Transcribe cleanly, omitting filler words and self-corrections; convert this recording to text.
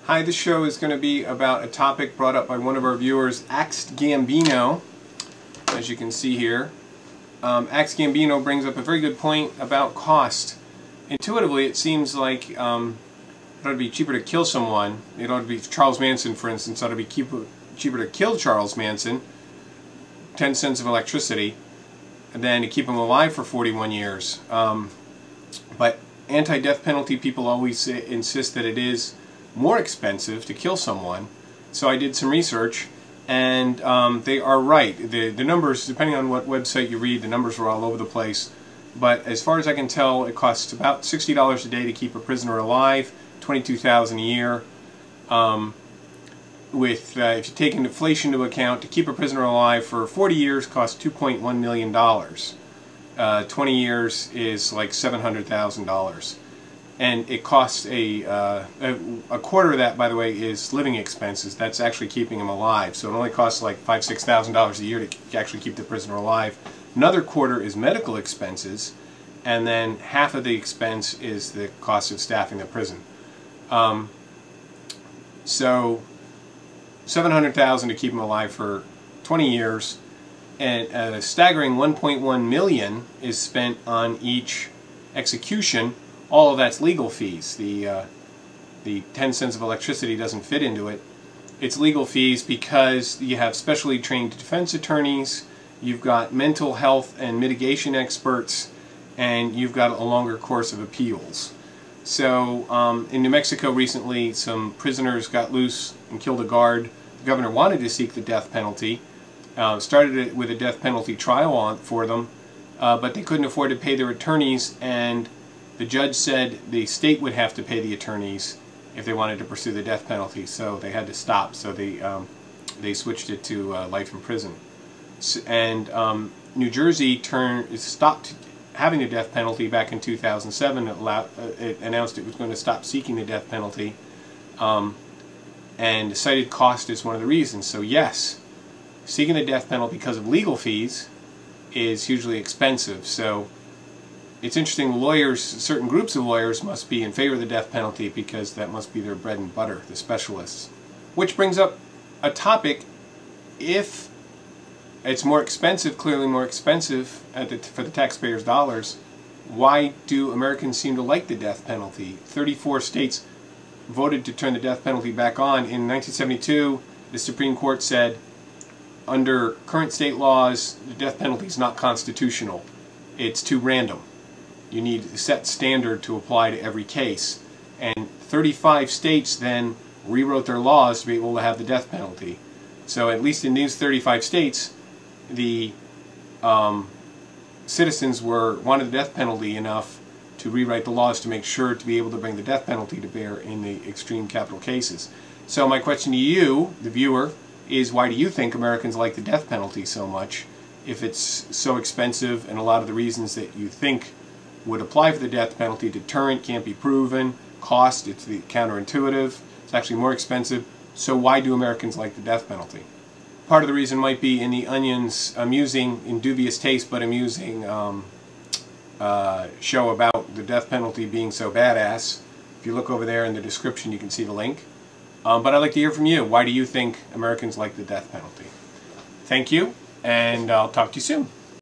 Hi, this show is going to be about a topic brought up by one of our viewers, Axe Gambino, as you can see here. Axe Gambino brings up a very good point about cost. Intuitively, it seems like it ought to be cheaper to kill someone. It ought to be Charles Manson, for instance, ought to be cheaper to kill Charles Manson, 10 cents of electricity, than to keep him alive for 41 years. But anti-death penalty people always insist that it is more expensive to kill someone. So I did some research, and they are right. The numbers, depending on what website you read, the numbers are all over the place. But as far as I can tell, it costs about $60 a day to keep a prisoner alive, $22,000 a year. If you take inflation into account, to keep a prisoner alive for 40 years costs $2.1 million. 20 years is like $700,000. And it costs a quarter of that, by the way, is living expenses. That's actually keeping him alive. So it only costs like $5,000 to $6,000 a year to actually keep the prisoner alive. Another quarter is medical expenses, and then half of the expense is the cost of staffing the prison. So $700,000 to keep him alive for 20 years, and a staggering $1.1 million is spent on each execution. All of that's legal fees. The 10 cents of electricity doesn't fit into it. It's legal fees because you have specially trained defense attorneys, you've got mental health and mitigation experts, and you've got a longer course of appeals. So in New Mexico recently, some prisoners got loose and killed a guard. The governor wanted to seek the death penalty, started it with a death penalty trial for them, but they couldn't afford to pay their attorneys, and the judge said the state would have to pay the attorneys if they wanted to pursue the death penalty, so they had to stop. So they switched it to life in prison. And New Jersey stopped having the death penalty back in 2007. It announced it was going to stop seeking the death penalty, and cited cost as one of the reasons. So yes, seeking the death penalty because of legal fees is hugely expensive. So it's interesting, lawyers, certain groups of lawyers must be in favor of the death penalty because that must be their bread and butter, the specialists. Which brings up a topic: if it's more expensive, clearly more expensive for the taxpayers' dollars, why do Americans seem to like the death penalty? 34 states voted to turn the death penalty back on. In 1972, the Supreme Court said, under current state laws, the death penalty is not constitutional. It's too random. You need a set standard to apply to every case. And 35 states then rewrote their laws to be able to have the death penalty. So at least in these 35 states, the citizens wanted the death penalty enough to rewrite the laws to make sure to be able to bring the death penalty to bear in the extreme capital cases. So my question to you, the viewer, is why do you think Americans like the death penalty so much? If it's so expensive, and a lot of the reasons that you think would apply for the death penalty: deterrent, can't be proven, cost, it's the counterintuitive, it's actually more expensive. So why do Americans like the death penalty? Part of the reason might be in the Onion's amusing, in dubious taste, but amusing show about the death penalty being so badass. If you look over there in the description, you can see the link. But I'd like to hear from you. Why do you think Americans like the death penalty? Thank you, and I'll talk to you soon.